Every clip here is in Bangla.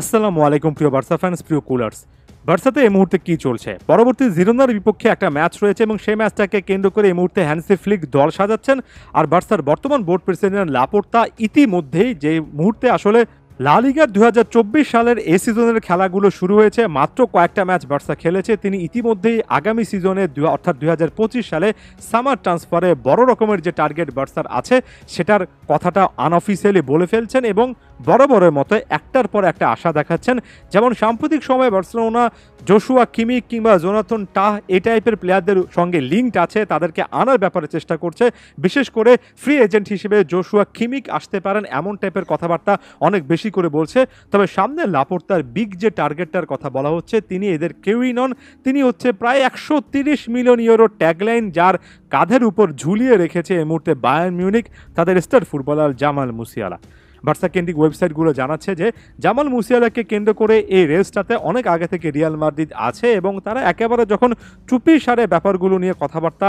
আসসালামু আলাইকুম প্রিয় বার্সা ফ্যান্স, প্রিয় কুলার্স। বার্সাতে এই মুহূর্তে কি চলছে? পরবর্তী জিরোনার বিপক্ষে একটা ম্যাচ রয়েছে এবং সেই ম্যাচটাকে কেন্দ্র করে এই মুহূর্তে হ্যান্সি ফ্লিক দল সাজাচ্ছেন। আর বার্সার বর্তমান বোর্ড প্রেসিডেন্ট লাপোর্তা ইতিমধ্যেই যে মুহূর্তে আসলে লা লিগার ২০২৪ সালের এই সিজনের খেলাগুলো শুরু হয়েছে, মাত্র কয়েকটা ম্যাচ বার্সা খেলেছে। তিনি ইতিমধ্যেই আগামী সিজনে অর্থাৎ ২০২৫ সালে সামার ট্রান্সফারে বড় রকমের যে টার্গেট বার্সার আছে সেটার কথাটা আনঅফিসিয়ালি বলে ফেলছেন এবং বরাবরের মতো একটার পর একটা আশা দেখাচ্ছেন। যেমন সাম্প্রতিক সময়ে বার্সেলোনা জোশুয়া কিমিক কিংবা জোনাথন টাহ এই টাইপের প্লেয়ারদের সঙ্গে লিঙ্কড আছে, তাদেরকে আনার ব্যাপারে চেষ্টা করছে। বিশেষ করে ফ্রি এজেন্ট হিসেবে জোশুয়া কিমিক আসতে পারেন এমন টাইপের কথাবার্তা অনেক বেশি করে বলছে। তবে সামনে লাপোর্তার বিগ যে টার্গেটটার কথা বলা হচ্ছে, তিনি এদের কেউই নন। তিনি হচ্ছে প্রায় ১৩০ মিলিয়ন ইউরো ট্যাগলাইন, যার কাঁধের উপর ঝুলিয়ে রেখেছে এই মুহূর্তে বায়ার্ন মিউনিক তাদের star footballer Jamal Musiala. Barca কেন্দ্রিক ওয়েবসাইটগুলো জানাচ্ছে যে জামাল মুসিয়ালাকে কেন্দ্র করে এই রেসটাতে অনেক আগে থেকে রিয়াল মাদ্রিদ আছে এবং তারা একেবারে যখন চুপি সারে ব্যাপারগুলো নিয়ে কথাবার্তা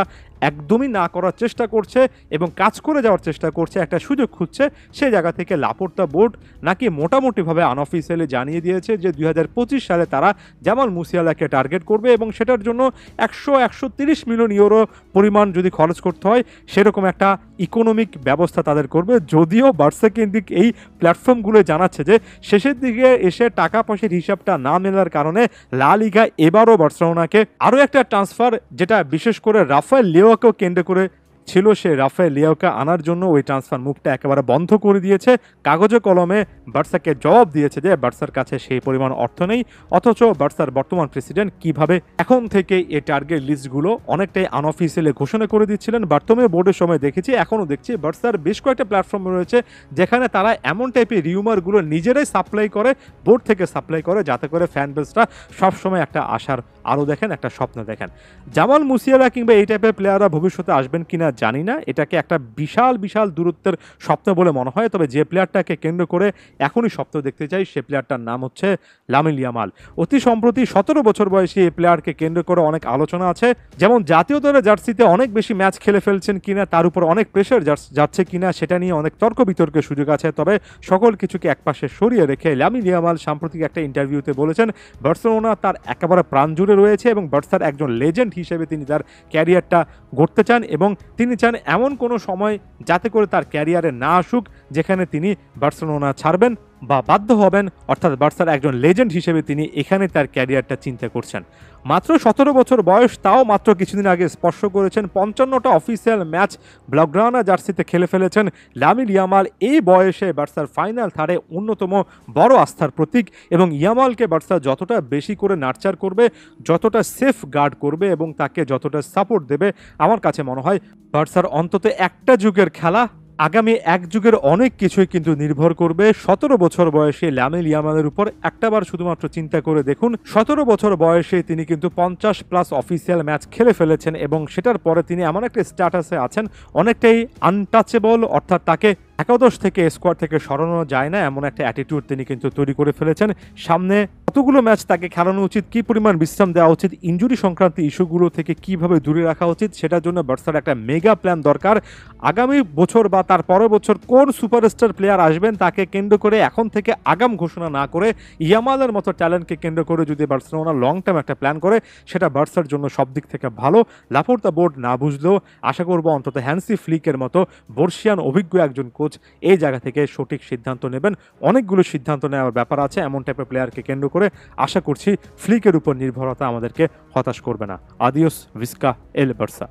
একদমই না করার চেষ্টা করছে এবং কাজ করে যাওয়ার চেষ্টা করছে, একটা সুযোগ খুঁজছে, সেই জায়গা থেকে লাপোর্তা বোর্ড নাকি মোটামুটিভাবে আনঅফিসিয়ালি জানিয়ে দিয়েছে যে ২০২৫ সালে তারা জামাল মুসিয়ালাকে টার্গেট করবে এবং সেটার জন্য ১৩০ মিলিয়ন ইউরো পরিমাণ যদি খরচ করতে হয় সেরকম একটা ইকোনমিক ব্যবস্থা তাদের করবে। যদিও বার্সা কেন্দ্রিক এই প্ল্যাটফর্মগুলো জানাচ্ছে যে শেষের দিকে এসে টাকা পয়সার হিসাবটা না মেলার কারণে লা লিগা এবারও বার্সেলোনাকে আরও একটা ট্রান্সফার, যেটা বিশেষ করে রাফায়েল লিওকেও কেন্দ্র করে ছিল, সে রাফায়েল লিওকে আনার জন্য ওই ট্রান্সফার মুখটা একেবারে বন্ধ করে দিয়েছে। কাগজে কলমে বার্সাকে জবাব দিয়েছে যে বার্সার কাছে সেই পরিমাণ অর্থ নেই। অথচ বার্সার বর্তমান প্রেসিডেন্ট কিভাবে এখন থেকে এই টার্গেট লিস্টগুলো অনেকটাই আনঅফিসিয়ালি ঘোষণা করে দিচ্ছিলেন। বার্তমে বোর্ডের সময় দেখেছি, এখনও দেখছি বার্সার বেশ কয়েকটা প্ল্যাটফর্ম রয়েছে যেখানে তারা এমন টাইপের রিউমারগুলো নিজেরাই সাপ্লাই করে, বোর্ড থেকে সাপ্লাই করে, যাতে করে ফ্যান বেসরা সবসময় একটা আশার আরও দেখেন, একটা স্বপ্ন দেখেন। জামাল মুসিয়ালা কিংবা এই টাইপের প্লেয়াররা ভবিষ্যতে আসবেন কিনা জানি না, এটাকে একটা বিশাল বিশাল দূরত্বের স্বপ্ন বলে মনে হয়। তবে যে প্লেয়ারটাকে কেন্দ্র করে এখনই স্বপ্ন দেখতে চাই সে প্লেয়ারটার নাম হচ্ছে লামিন ইয়ামাল। অতি সম্প্রতি ১৭ বছর বয়সী এই প্লেয়ারকে কেন্দ্র করে অনেক আলোচনা আছে, যেমন জাতীয় দলের জার্সিতে অনেক বেশি ম্যাচ খেলে ফেলছেন কিনা, তার উপর অনেক প্রেশার যাচ্ছে কিনা, সেটা নিয়ে অনেক তর্ক বিতর্কের সুযোগ আছে। তবে সকল কিছুকে একপাশে সরিয়ে রেখে লামিন ইয়ামাল সাম্প্রতিক একটা ইন্টারভিউতে বলেছেন বার্সেলোনা তার একেবারে প্রাণ জুড়ে রয়েছে এবং বার্সার একজন লেজেন্ড হিসেবে তিনি তার ক্যারিয়ারটা গড়তে চান এবং তিনি চান এমন কোনো সময় যাতে করে তার ক্যারিয়ারে না আসুক যেখানে তিনি বার্সেলোনা ছাড়বেন বা বাধ্য হবেন, অর্থাৎ বার্সার একজন লেজেন্ড হিসেবে তিনি এখানে তার ক্যারিয়ারটা চিন্তা করছেন। মাত্র ১৭ বছর বয়স, তাও মাত্র কিছুদিন আগে স্পর্শ করেছেন ৫৫টা অফিসিয়াল ম্যাচ ব্লগ্রানা জার্সিতে খেলে ফেলেছেন লামিন ইয়ামাল। এই বয়সে বার্সার ফাইনাল থার্ডে অন্যতম বড় আস্থার প্রতীক এবং ইয়ামালকে বার্সা যতটা বেশি করে নার্চার করবে, যতটা সেফ গার্ড করবে এবং তাকে যতটা সাপোর্ট দেবে, আমার কাছে মনে হয় বার্সার অন্তত একটা যুগের খেলা, আগামী এক যুগের অনেক কিছুই কিন্তু নির্ভর করবে ১৭ বছর বয়সে লামিন ইয়ামালের উপর। একটাবার শুধুমাত্র চিন্তা করে দেখুন, ১৭ বছর বয়সে তিনি কিন্তু ৫০+ অফিসিয়াল ম্যাচ খেলে ফেলেছেন এবং সেটার পরে তিনি এমন একটা স্ট্যাটাসে আছেন অনেকটাই আনটাচেবল, অর্থাৎ তাকে একাদশ থেকে স্কোয়াড থেকে সরানো যায় না এমন একটা অ্যাটিটিউড তিনি কিন্তু তৈরি করে ফেলেছেন। সামনে কতগুলো ম্যাচ তাকে খেলানো উচিত, কী পরিমাণ বিশ্রাম দেওয়া উচিত, ইনজুরি সংক্রান্ত ইস্যুগুলো থেকে কিভাবে দূরে রাখা উচিত, সেটার জন্য বার্সার একটা মেগা প্ল্যান দরকার। আগামী বছর বা তার পরের বছর কোন সুপারস্টার প্লেয়ার আসবেন তাকে কেন্দ্র করে এখন থেকে আগাম ঘোষণা না করে ইয়ামালের মতো ট্যালেন্টকে কেন্দ্র করে যদি বার্সেলোনা লং টার্ম একটা প্ল্যান করে, সেটা বার্সার জন্য সব দিক থেকে ভালো। লাপোর্তা বোর্ড না বুঝলেও আশা করব অন্তত হ্যান্সি ফ্লিকের মতো বর্ষিয়ান অভিজ্ঞ একজন কোচ এই জায়গা থেকে সঠিক সিদ্ধান্ত নেবেন। অনেকগুলো সিদ্ধান্ত নেওয়ার ব্যাপার আছে এমন টাইপের প্লেয়ারকে কেন্দ্র করে। আশা করছি ফ্লিকের উপর নির্ভরতা আমাদেরকে হতাশ করবে না। আদিওস ভিস্কা এল বার্সা।